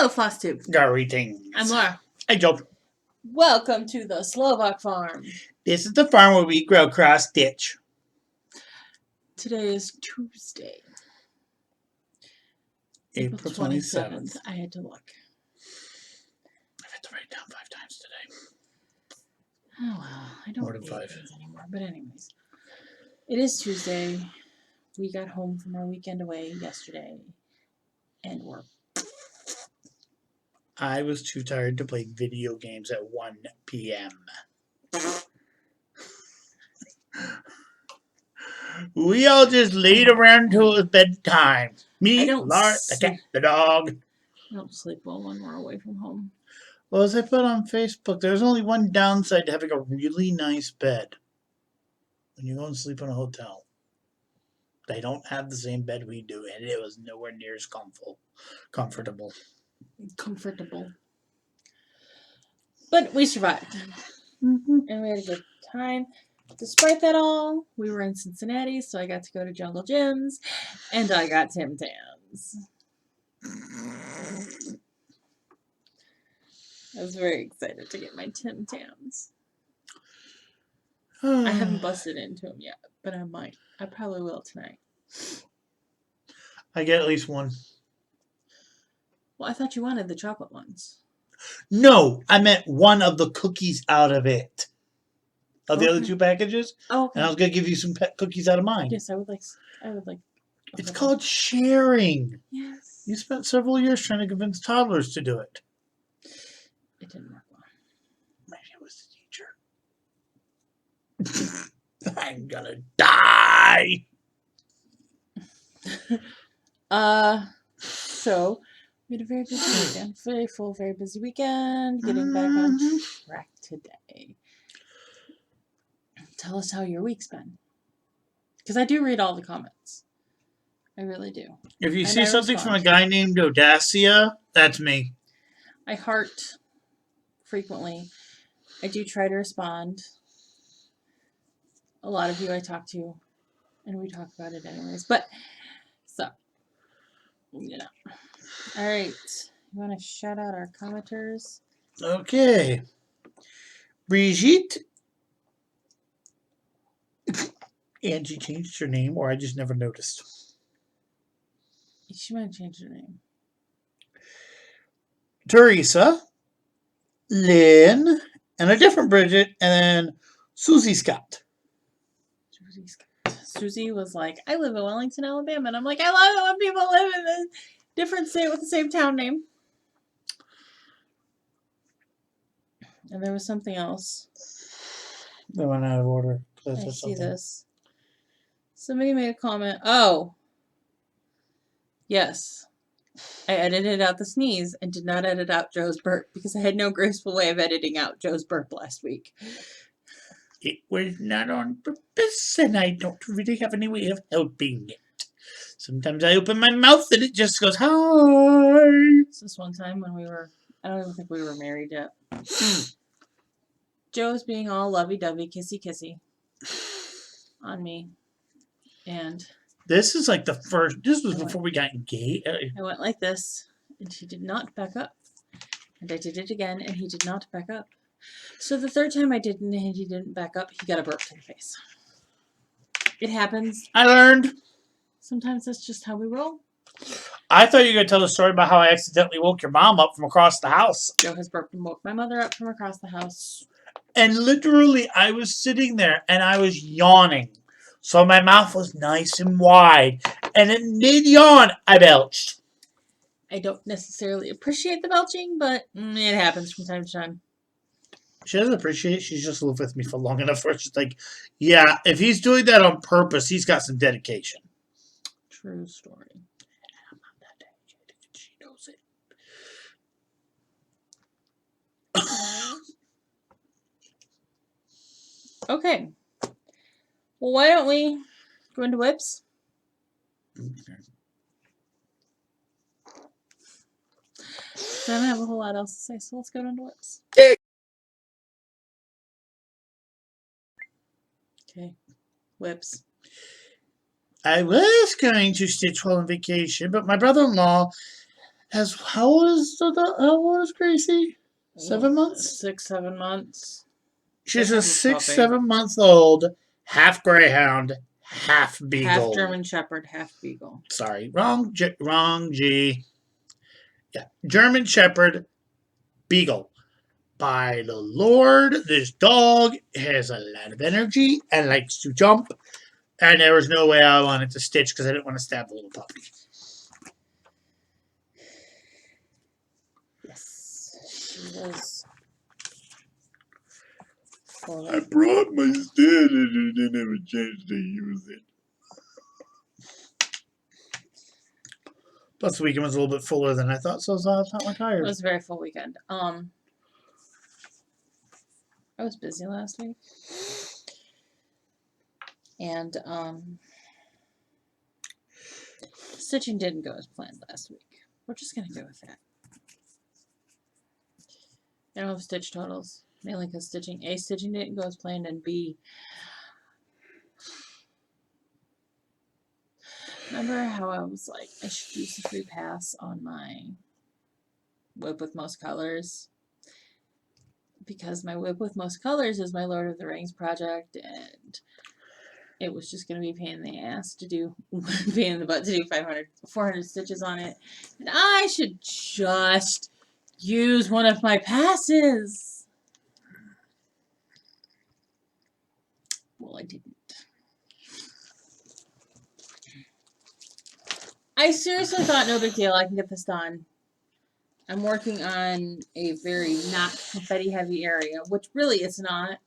Hello, Flosstube. Greetings. I'm Laura. Hey, Joe. Welcome to the Slovak farm. This is the farm where we grow cross stitch. Today is Tuesday, April 27th. I had to look. I've had to write it down 5 times today. Oh, well, I don't More than read 5 things anymore. But anyways, it is Tuesday. We got home from our weekend away yesterday, and we're... I was too tired to play video games at 1 p.m. We all just laid around until it was bedtime. Me, Laura, the cat, the dog. I don't sleep well when we're away from home. Well, as I put on Facebook, there's only one downside to having a really nice bed. When you go and sleep in a hotel, they don't have the same bed we do, and it was nowhere near as comfortable. But we survived. And we had a good time. Despite that all, we were in Cincinnati, so I got to go to Jungle Jim's, and I got Tim Tams. I was very excited to get my Tim Tams. I haven't busted into them yet, but I might. I probably will tonight. I get at least one. Well, I thought you wanted the chocolate ones. No, I meant one of the cookies out of it. Of the other 2 packages. Oh, okay. And I was going to give you some cookies out of mine. Yes, I would like. It's called sharing. Yes. You spent several years trying to convince toddlers to do it. It didn't work well. Maybe it was the teacher. I'm gonna die. So we had a very busy weekend. Very full, very busy weekend. Getting back on track today. Tell us how your week's been. Because I do read all the comments. I really do. If you see something from a guy named Audacia, that's me. I heart frequently. I do try to respond. A lot of you I talk to, and we talk about it anyways. But, so, you know. All right. You want to shout out our commenters? Okay. Brigitte. Angie changed her name, or I just never noticed. She might have changed her name. Teresa, Lynn, and a different Bridget, and then Susie Scott. Susie was like, I live in Wellington, Alabama. And I'm like, I love it when people live in a different state with the same town name. And there was something else. They went out of order. I see this. Somebody made a comment. Oh. Yes. I edited out the sneeze and did not edit out Joe's burp because I had no graceful way of editing out Joe's burp last week. It was not on purpose, and I don't really have any way of helping it. Sometimes I open my mouth and it just goes, hi. This one time when I don't even think we were married yet. Joe was being all lovey-dovey, kissy-kissy on me. And this is like this was before we got engaged. I went like this, and he did not back up. And I did it again, and he did not back up. So the third time I didn't, and he didn't back up, he got a burp to the face. It happens. I learned. Sometimes that's just how we roll. I thought you were going to tell the story about how I accidentally woke your mom up from across the house. Joe has burped and woke my mother up from across the house. And literally, I was sitting there, and I was yawning. So my mouth was nice and wide. And in mid-yawn, I belched. I don't necessarily appreciate the belching, but it happens from time to time. She doesn't appreciate it. She's just lived with me for long enough where she's like, yeah, if he's doing that on purpose, he's got some dedication. True story. I'm not that dedicated. She knows it. Okay. Well, why don't we go into whips? Okay. I don't have a whole lot else to say, so let's go into whips. Okay. Whips. I was going to stitch while on vacation, but my brother-in-law How old is Gracie? 7 months? 6, 7 months. She's a That's a 6, puppy. 7-month-old half greyhound, half beagle. Half German Shepherd, half beagle. Sorry, wrong G. Yeah, German Shepherd, beagle. By the Lord, this dog has a lot of energy and likes to jump. And there was no way I wanted to stitch because I didn't want to stab the little puppy. Yes, she was. I brought my stitch and didn't have a chance to use it. Plus, the weekend was a little bit fuller than I thought, so I was not my It tired. was a very full weekend. I was busy last week. And stitching didn't go as planned last week. We're just gonna go with that. I don't have stitch totals, mainly because stitching didn't go as planned, and B, remember how I was like, I should use the free pass on my whip with most colors? Because my whip with most colors is my Lord of the Rings project, and it was just going to be a pain in the ass to do, pain in the butt to do 400 stitches on it. And I should just use one of my passes. Well, I didn't. I seriously thought, no big deal, I can get this done. I'm working on a very not confetti heavy area, which really it's not.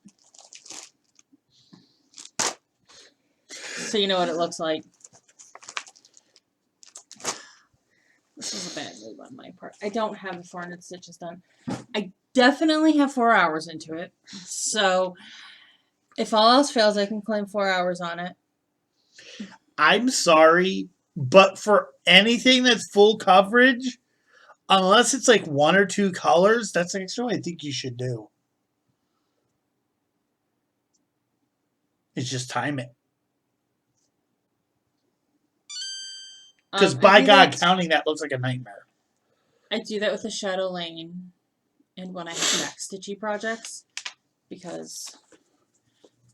So you know what it looks like. This is a bad move on my part. I don't have the 400 stitches done. I definitely have 4 hours into it. So if all else fails, I can claim 4 hours on it. I'm sorry, but for anything that's full coverage, unless it's like 1 or 2 colors, that's actually what I think you should do. It's just time it. Because by God, counting that looks like a nightmare. I do that with the Shadow Lane and when I have backstitchy projects, because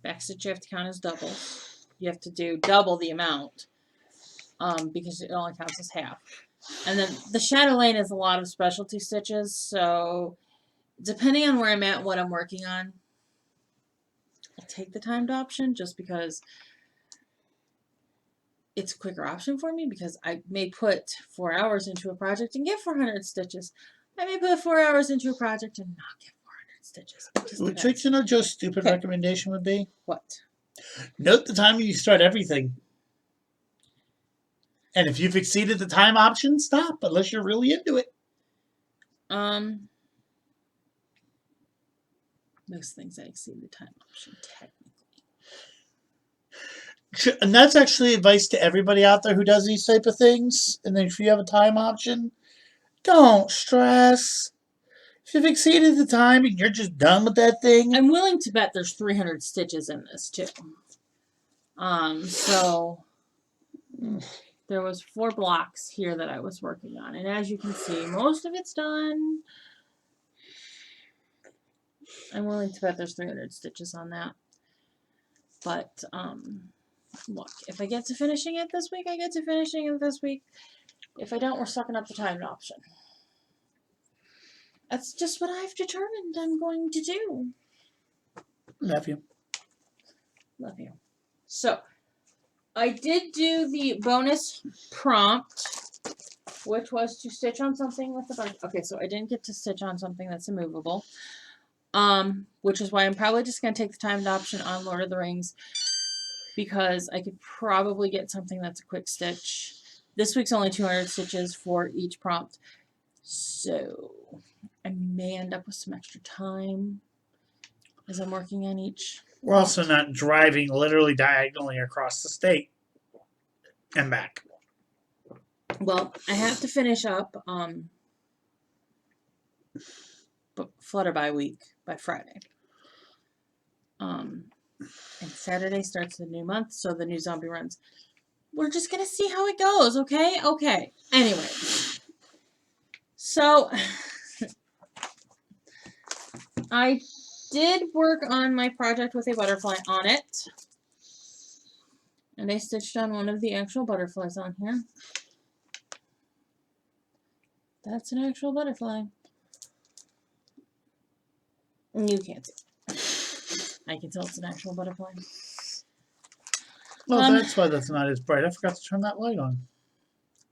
backstitch you have to count as double. You have to do double the amount because it only counts as half. And then the Shadow Lane is a lot of specialty stitches, so depending on where I'm at, what I'm working on, I'll take the timed option just because it's a quicker option for me, because I may put 4 hours into a project and get 400 stitches. I may put 4 hours into a project and not get 400 stitches. Would you like to know Joe's stupid recommendation would be? What? Note the time you start everything. And if you've exceeded the time option, stop, unless you're really into it. Most things I exceed the time option, technically. And that's actually advice to everybody out there who does these type of things. And then if you have a time option, don't stress. If you've exceeded the time and you're just done with that thing. I'm willing to bet there's 300 stitches in this too. So there was 4 blocks here that I was working on. And as you can see, most of it's done. I'm willing to bet there's 300 stitches on that. But, look, if I get to finishing it this week, I get to finishing it this week. If I don't, we're sucking up the timed option. That's just what I've determined I'm going to do. Love you. Love you. So, I did do the bonus prompt, which was to stitch on something with the bunch. Okay, so I didn't get to stitch on something that's immovable. Which is why I'm probably just going to take the timed option on Lord of the Rings, because I could probably get something that's a quick stitch. This week's only 200 stitches for each prompt, so I may end up with some extra time as I'm working on each. We're also not driving literally diagonally across the state and back. Well, I have to finish up Flutterby week by Friday. And Saturday starts the new month, so the new zombie runs. We're just gonna see how it goes, okay? Okay. Anyway, So I did work on my project with a butterfly on it. And I stitched on one of the actual butterflies on here. That's an actual butterfly. You can't see it. I can tell it's an actual butterfly. Well, that's why that's not as bright. I forgot to turn that light on.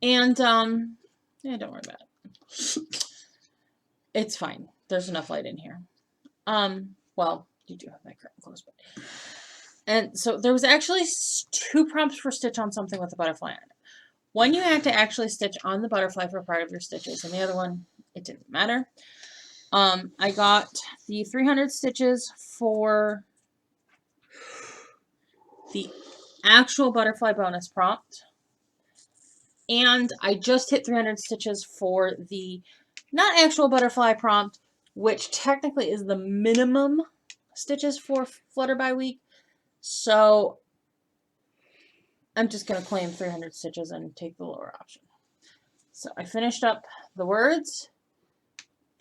And, yeah, don't worry about it. It's fine. There's enough light in here. Well, you do have that curtain closed, but. And so there was actually 2 prompts for stitch on something with a butterfly on it. One you had to actually stitch on the butterfly for part of your stitches, and the other one, it didn't matter. I got the 300 stitches for the actual butterfly bonus prompt, and I just hit 300 stitches for the not actual butterfly prompt, which technically is the minimum stitches for Flutter by week. So I'm just going to claim 300 stitches and take the lower option. So I finished up the words,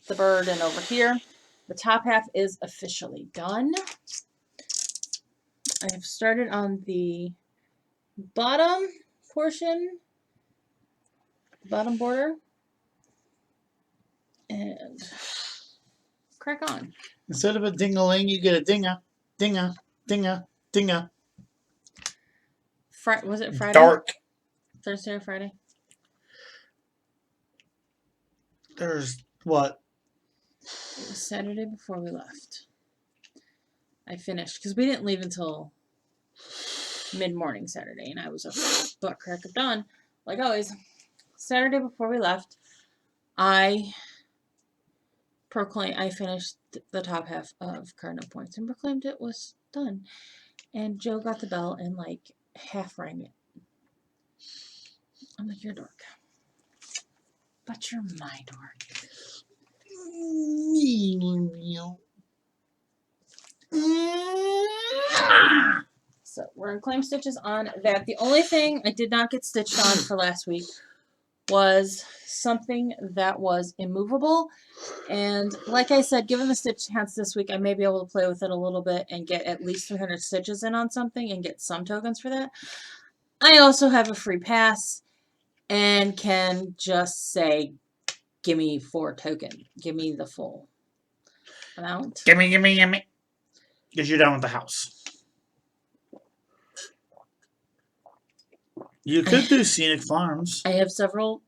the bird, and over here. The top half is officially done. I have started on the bottom portion, bottom border, and crack on. Instead of a ding-a-ling, you get a dinga, dinga, dinga, dinga. Was it Friday? Dark. Thursday or Friday? There's what? It was Saturday before we left. I finished because we didn't leave until mid-morning Saturday, and I was a butt crack of dawn, like always. Saturday before we left, I finished the top half of Cardinal Points and proclaimed it was done. And Joe got the bell and like half rang it. I'm like, you're a dork. But you're my dork. So we're in claim stitches on that. The only thing I did not get stitched on for last week was something that was immovable. And like I said, given the stitch counts this week, I may be able to play with it a little bit and get at least 300 stitches in on something and get some tokens for that. I also have a free pass and can just say, give me 4 tokens. Give me the full amount. Gimme, gimme, gimme. Because you're done with the house. You could do Scenic Farms. I have several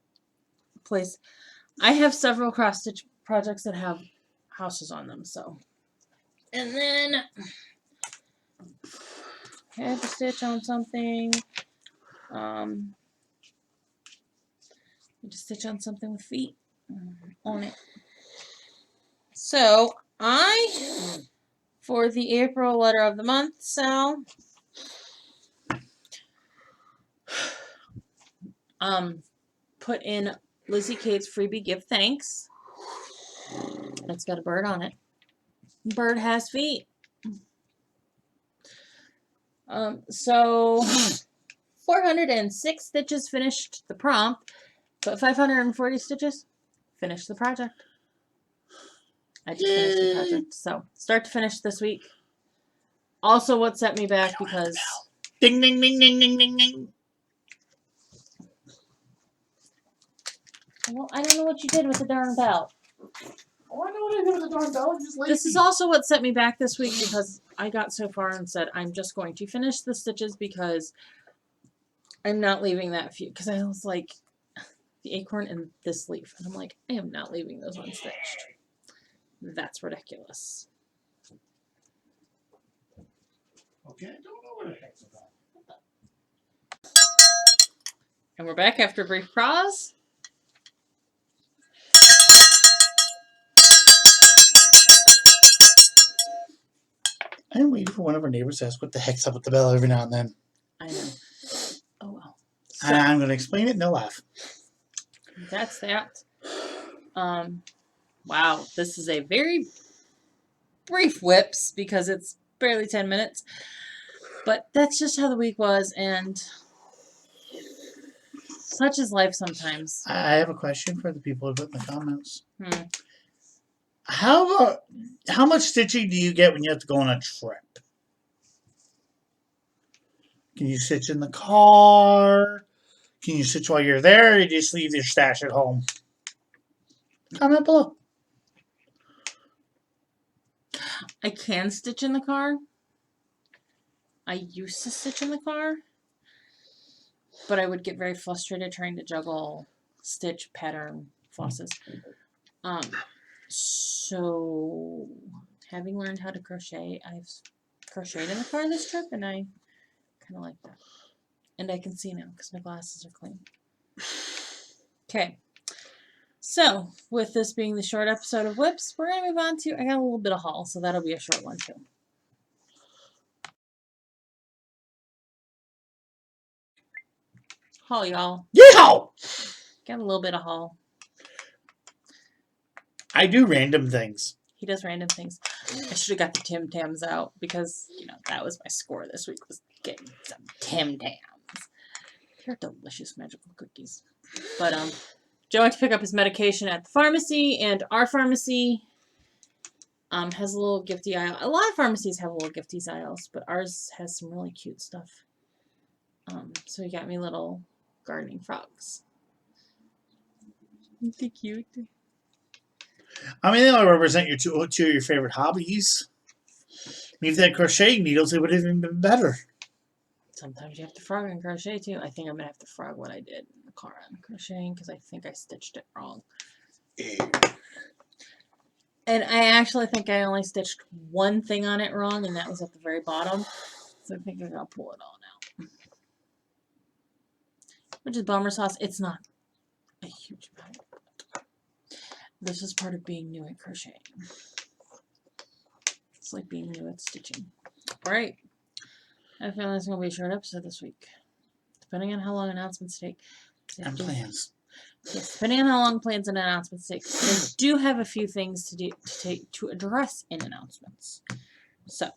cross stitch projects that have houses on them, so. And then I have to stitch on something. Just stitch on something with feet on it. So for the April letter of the month, Sal, put in Lizzie Kate's freebie give thanks. It's got a bird on it. Bird has feet. So 406 stitches finished the prompt, but 540 stitches finished the project. I just finished the project. So start to finish this week. Also, what set me back because ding ding ding ding ding ding ding. Well, I don't know what you did with the darn bell. Oh, I know what I did with the darn bell. Just lazy. This is also what set me back this week because I got so far and said I'm just going to finish the stitches because I'm not leaving that few. Because I was like, the acorn and this leaf. And I'm like, I am not leaving those unstitched. That's ridiculous. Okay, I don't know what the heck's about. And we're back after a brief pause. I'm waiting for one of our neighbors to ask what the heck's up with the bell every now and then. I know. Oh well. So, And I'm going to explain it and they'll laugh. That's that. Wow, this is a very brief whips because it's barely 10 minutes. But that's just how the week was, and Such is life sometimes. I have a question for the people who put in the comments. Hmm. How much stitching do you get when you have to go on a trip? Can you stitch in the car? Can you stitch while you're there, or do you just leave your stash at home? Comment below. I can stitch in the car. I used to stitch in the car, but I would get very frustrated trying to juggle stitch, pattern, flosses. So having learned how to crochet, I've crocheted in the car this trip, and I kind of like that. And I can see now because my glasses are clean. Okay. So, with this being the short episode of Whips, we're going to move on to, I got a little bit of haul, so that'll be a short one too. Haul, y'all. Yeehaw! Got a little bit of haul. I do random things. He does random things. I should have got the Tim Tams out because, you know, that was my score this week, was getting some Tim Tams. They're delicious magical cookies. But, Joe went to pick up his medication at the pharmacy, and our pharmacy has a little gifty aisle. A lot of pharmacies have little gifty aisles, but ours has some really cute stuff. So he got me little gardening frogs. Aren't they cute? I mean, they only represent your two of your favorite hobbies. I mean, if they had crocheting needles, it would have even been better. Sometimes you have to frog and crochet too. I think I'm gonna have to frog what I did in the car on crocheting because I think I stitched it wrong. And I actually think I only stitched one thing on it wrong, and that was at the very bottom. So I think I gotta pull it all out. Which is bummer sauce. It's not a huge amount. This is part of being new at crocheting. It's like being new at stitching. Alright. I feel like it's going to be a short episode this week. Depending on how long announcements take. And plans. Yes, depending on how long plans and announcements take. I do have a few things to address in announcements. So,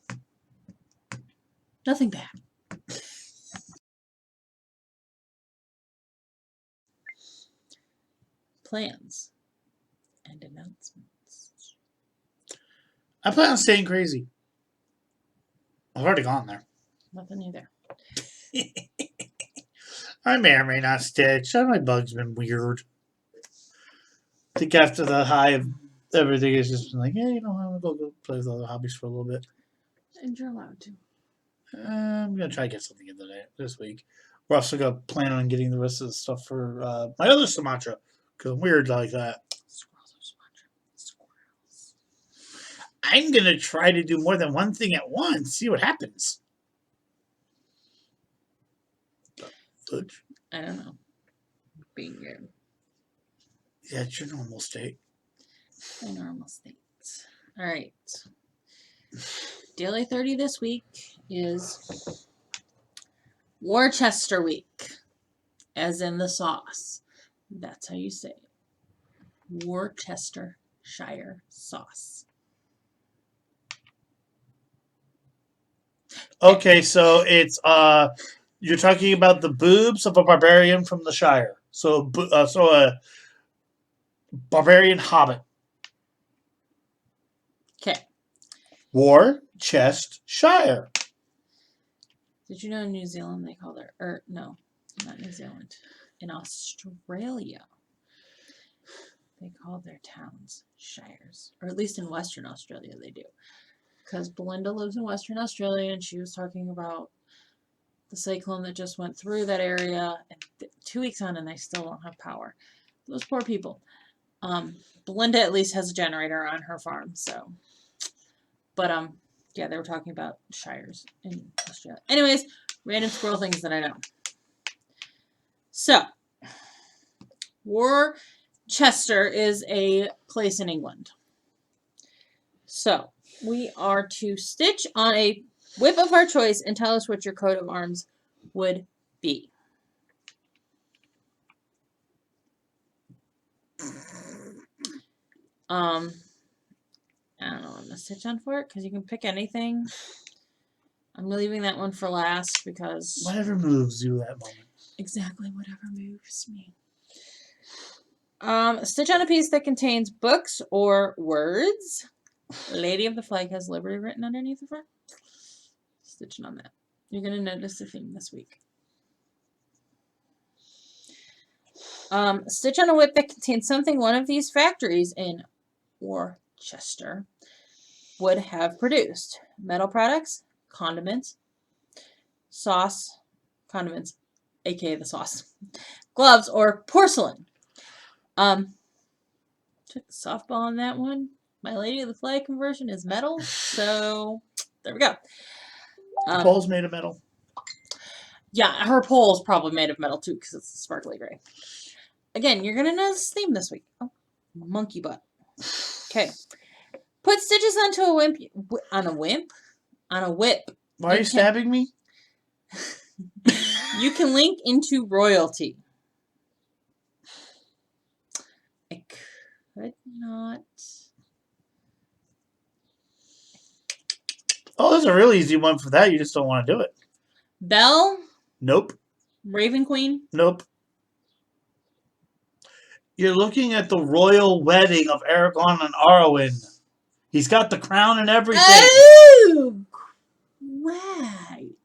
nothing bad. Plans and announcements. I plan on staying crazy. I've already gone there. Nothing new there. I may or may not stitch. My bug's been weird. I think after the high of everything, it's just been like, yeah, you know, I'm going to go play with other hobbies for a little bit. And you're allowed to. I'm going to try to get something in this week. We're also going to plan on getting the rest of the stuff for my other Sumatra, because I'm weird like that. Squirrels. I'm going to try to do more than one thing at once, see what happens. Good. I don't know. Being good. Yeah, it's your normal state. My normal state. Alright. Daily 30 this week is Worcester week. As in the sauce. That's how you say it. Worcestershire sauce. Okay, so it's you're talking about the boobs of a barbarian from the Shire. So a barbarian hobbit. Okay. Worcestershire. Did you know in New Zealand they call their no, not New Zealand. In Australia they call their towns shires. Or at least in Western Australia they do. Because Belinda lives in Western Australia and she was talking about the cyclone that just went through that area, and 2 weeks on and they still don't have power. Those poor people. Belinda at least has a generator on her farm, so. But, yeah, they were talking about shires in Australia. Anyways, random squirrel things that I know. So, Worcester is a place in England. So, we are to stitch on a whip of our choice and tell us what your coat of arms would be. I don't know. I'm going to stitch on for it because you can pick anything. I'm leaving that one for last because... Whatever moves you that moment. Exactly whatever moves me. Stitch on a piece that contains books or words. Lady of the Flag has Liberty written underneath of her. Stitching on that. You're going to notice the theme this week. Stitch on a whip that contains something one of these factories in Worcester would have produced. Metal products, condiments, sauce, condiments, aka the sauce, gloves, or porcelain. Took the softball on that one. My Lady of the Flag conversion is metal, so there we go. The pole's made of metal. Yeah, her pole's probably made of metal too because it's sparkly gray. Again, you're gonna notice the theme this week. Oh, monkey butt. Okay. Put stitches onto a whip. On a whip. Why are you stabbing me? You can link into royalty. I could not. Oh, there's a really easy one for that. You just don't want to do it. Belle? Nope. Raven Queen? Nope. You're looking at the royal wedding of Aragorn and Arwen. He's got the crown and everything. Oh, right.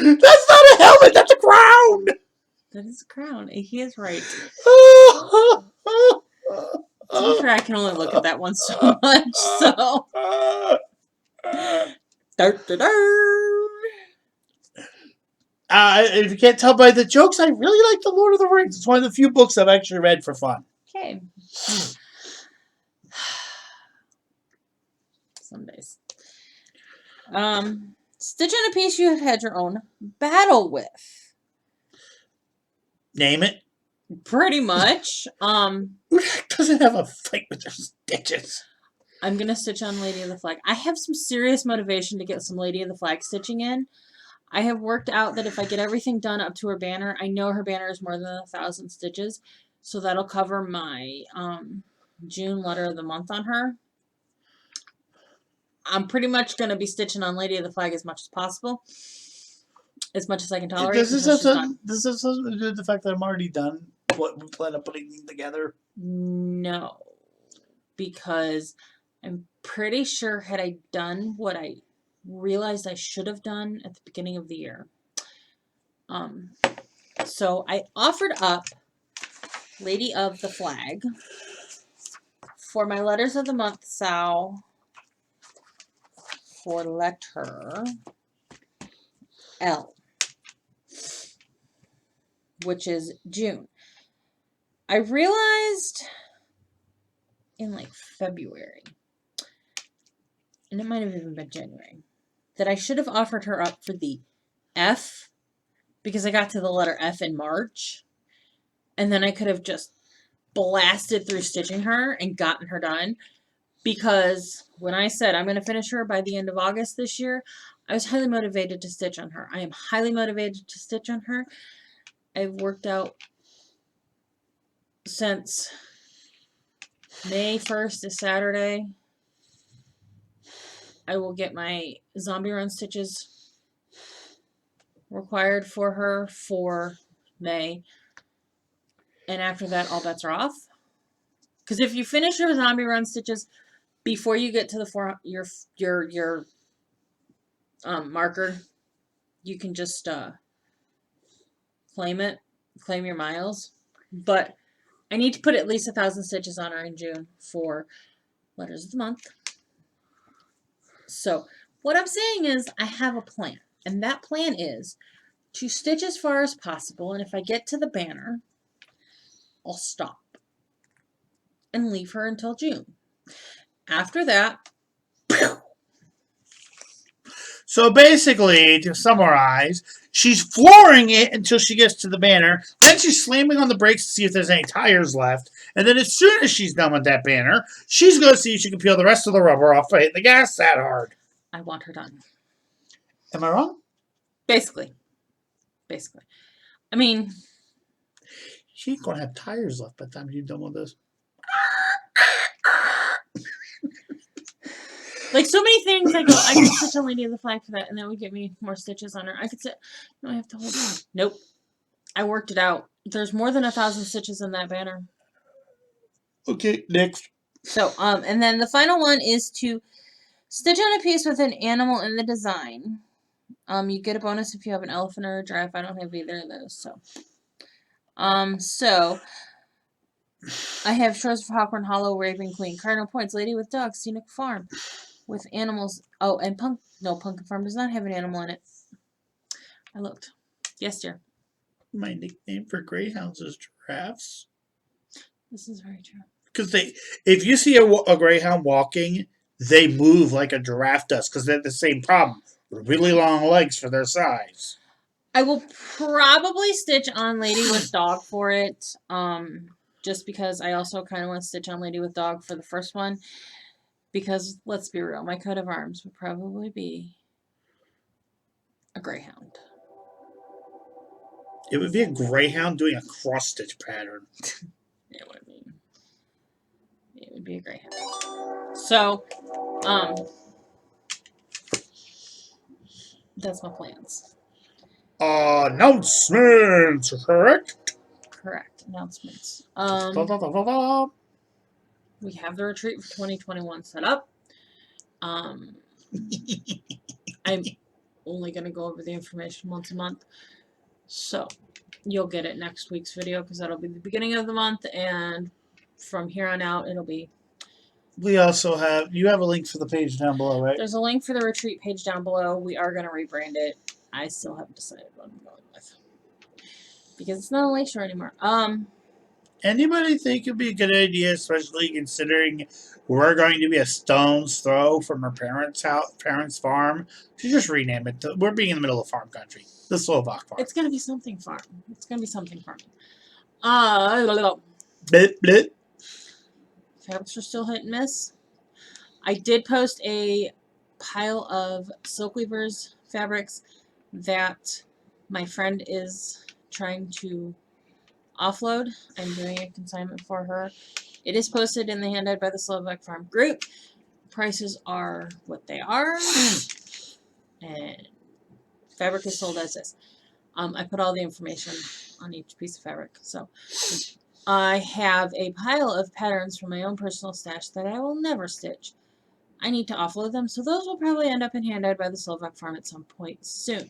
That's not a helmet. That's a crown. That is a crown. He is right. To To be fair, I can only look at that one so much, so. If you can't tell by the jokes, I really like The Lord of the Rings. It's one of the few books I've actually read for fun. Okay. Some days. Stitch on a piece you have had your own battle with. Name it. Pretty much. Who doesn't have a fight with their stitches? I'm going to stitch on Lady of the Flag. I have some serious motivation to get some Lady of the Flag stitching in. I have worked out that if I get everything done up to her banner, I know her banner is more than 1,000 stitches. So that'll cover my June letter of the month on her. I'm pretty much going to be stitching on Lady of the Flag as much as possible. As much as I can tolerate. Does this have something to do with the fact that I'm already done what we plan on putting together? No. Because I'm pretty sure had I done what I realized I should have done at the beginning of the year. So I offered up Lady of the Flag for my letters of the month, Sal, for letter L, which is June. I realized in like February, and it might have even been January, that I should have offered her up for the F because I got to the letter F in March, and then I could have just blasted through stitching her and gotten her done, because when I said I'm going to finish her by the end of August this year, I was highly motivated to stitch on her. I am highly motivated to stitch on her. I've worked out since May 1st is Saturday. I will get my zombie run stitches required for her for May. And after that, all bets are off. Because if you finish your zombie run stitches before you get to the your marker, you can just claim your miles. But I need to put at least 1,000 stitches on her in June for letters of the month. So what I'm saying is I have a plan, and that plan is to stitch as far as possible, and if I get to the banner, I'll stop and leave her until June. After that, So basically, to summarize, she's flooring it until she gets to the banner. Then she's slamming on the brakes to see if there's any tires left. And then as soon as she's done with that banner, she's going to see if she can peel the rest of the rubber off by hitting the gas that hard. I want her done. Am I wrong? Basically. I mean, She ain't going to have tires left by the time you're done with this. Like, so many things I go, I could stitch on Lady of the Flag for that, and that would get me more stitches on her. I could say, no, I have to hold on. Nope. I worked it out. There's more than 1,000 stitches in that banner. Okay, next. So, and then the final one is to stitch on a piece with an animal in the design. You get a bonus if you have an elephant or a giraffe. I don't have either of those, so. So I have Shores of Hawthorne Hollow, Raven Queen, Cardinal Points, Lady with Dogs, Scenic Farm, with animals. Oh, and Pumpkin Farm does not have an animal in it. I looked. Yes, dear. My nickname for greyhounds is giraffes. This is very true. Because if you see a greyhound walking, they move like a giraffe does. Because they have the same problem. Really long legs for their size. I will probably stitch on Lady with Dog for it. Just because I also kind of want to stitch on Lady with Dog for the first one. Because, let's be real, my coat of arms would probably be a greyhound. It would be a greyhound doing a cross-stitch pattern. It would be. It would be a greyhound. So, that's my plans. Announcements, correct? Correct. Announcements. We have the retreat for 2021 set up. I'm only going to go over the information once a month. So, you'll get it next week's video because that'll be the beginning of the month. And from here on out, it'll be... We also have... You have a link for the page down below, right? There's a link for the retreat page down below. We are going to rebrand it. I still haven't decided what I'm going with. Because it's not a Lakeshore anymore. Anybody think it'd be a good idea, especially considering we're going to be a stone's throw from our parents' farm, to just rename it? We're being in the middle of farm country. The Slovak farm. It's going to be something farm. It's going to be something farm. Blip, blip. Fabrics are still hit and miss. I did post a pile of Silkweaver's fabrics that my friend is trying to offload. I'm doing a consignment for her. It is posted in the Hand-Dyed by the Slovak Farm group. Prices are what they are. And fabric is sold as is. I put all the information on each piece of fabric. So I have a pile of patterns from my own personal stash that I will never stitch. I need to offload them, so those will probably end up in Hand-Dyed by the Slovak Farm at some point soon.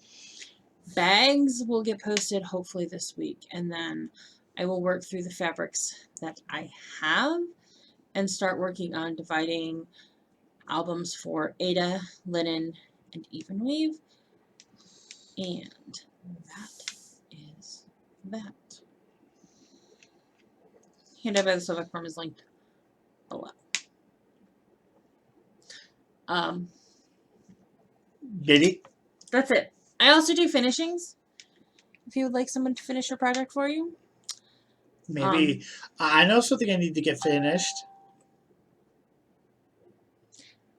Bags will get posted hopefully this week, and then I will work through the fabrics that I have and start working on dividing albums for Ada, Linen, and Even Weave. And that is that. Hand-Dyed by the Slovak Farm is linked below. Did it? That's it. I also do finishings. If you would like someone to finish your project for you. Maybe. I know something I need to get finished.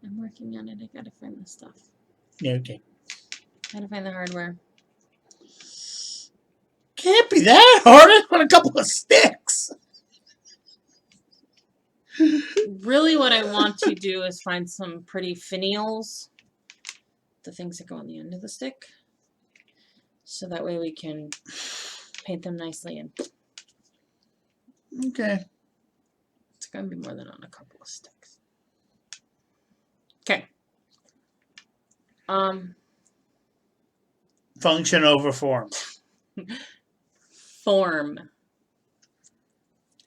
I'm working on it. I gotta find the stuff. Yeah, okay. Gotta find the hardware. Can't be that hard. I want a couple of sticks. Really what I want to do is find some pretty finials. The things that go on the end of the stick. So that way we can paint them nicely in. Okay. It's going to be more than on a couple of sticks. Okay. Function over form. Form.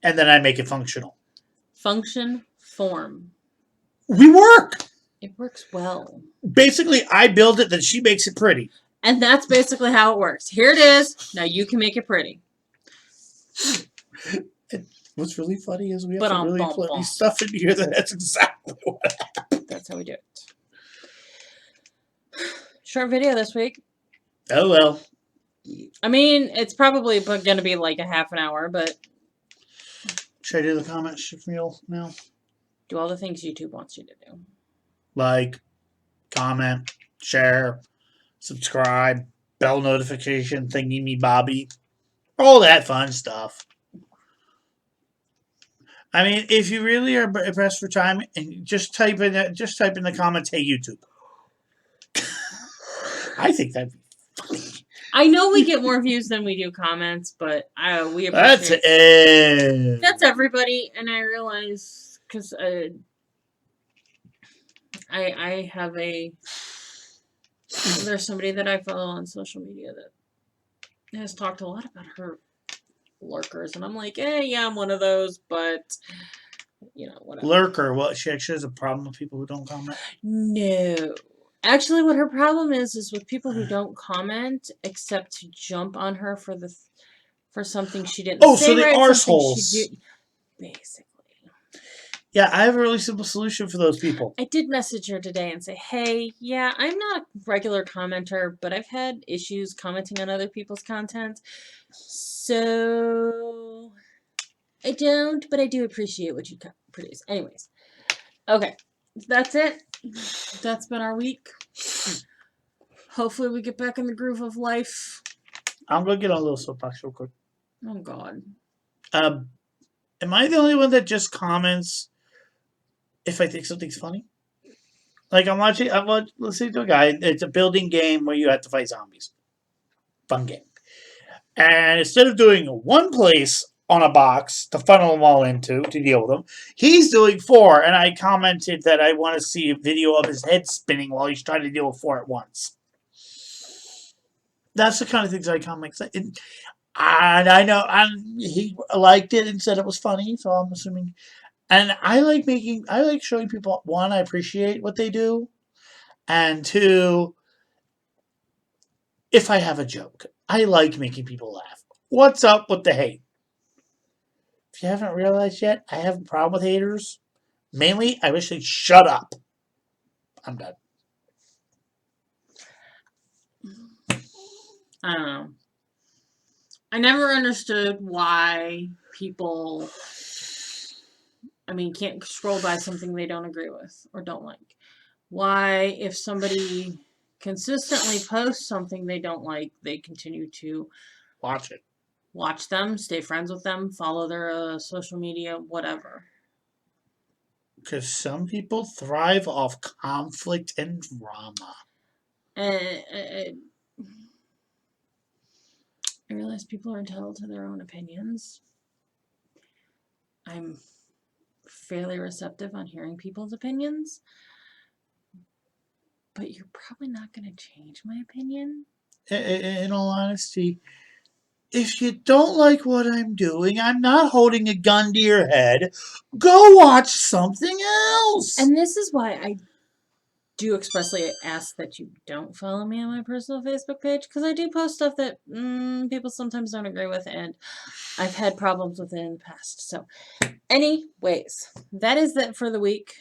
And then I make it functional. Function, form. We work! It works well. Basically, I build it, then she makes it pretty. And that's basically how it works. Here it is. Now you can make it pretty. What's really funny is we have some really Ba-dum, funny bum. stuff in here that's exactly what happened. That's how we do it. Short video this week. Oh, well. I mean, it's probably going to be like a half an hour, but... Should I do the comment spiel now? Do all the things YouTube wants you to do. Like, comment, share, subscribe, bell notification, thingy-me-bobby. All that fun stuff. I mean, if you really are pressed for time, and just type in the comments, "Hey YouTube." I think that'd be funny. I know we get more views than we do comments, but we That's appreciate it. that's everybody, and I realize because I have there's somebody that I follow on social media that has talked a lot about her lurkers, and I'm like, yeah, I'm one of those, but whatever. Lurker. Well, she actually has a problem with people who don't comment. No. Actually, what her problem is with people who don't comment except to jump on her for something she didn't say. Oh, so the arseholes. Basically. Yeah, I have a really simple solution for those people. I did message her today and say, hey, yeah, I'm not a regular commenter, but I've had issues commenting on other people's content. So I don't, but I do appreciate what you produce. Anyways. Okay. That's it. That's been our week. Hopefully we get back in the groove of life. I'm going to get on a little soapbox real quick. Oh, God. Am I the only one that just comments if I think something's funny? Like, I'm listening to a guy. It's a building game where you have to fight zombies. Fun game. And instead of doing one place on a box to funnel them all into to deal with them, he's doing 4. And I commented that I want to see a video of his head spinning while he's trying to deal with 4 at once. That's the kind of things I comment. And I know he liked it and said it was funny, so I'm assuming. And I like showing people, 1, I appreciate what they do, and 2, if I have a joke. I like making people laugh. What's up with the hate? If you haven't realized yet, I have a problem with haters. Mainly, I wish they'd shut up. I'm done. I don't know. I never understood why people, can't scroll by something they don't agree with or don't like. Why, if somebody consistently posts something they don't like, they continue to Watch it. Watch them, stay friends with them, follow their social media, whatever. Because some people thrive off conflict and drama. I realize people are entitled to their own opinions. I'm fairly receptive on hearing people's opinions. But you're probably not going to change my opinion. In all honesty, if you don't like what I'm doing, I'm not holding a gun to your head. Go watch something else. And this is why I do expressly ask that you don't follow me on my personal Facebook page, because I do post stuff that people sometimes don't agree with, and I've had problems with it in the past. So, anyways, that is it for the week.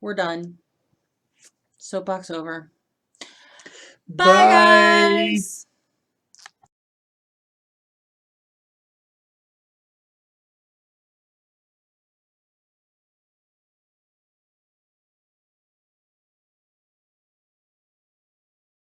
We're done. Soapbox over. Bye, guys.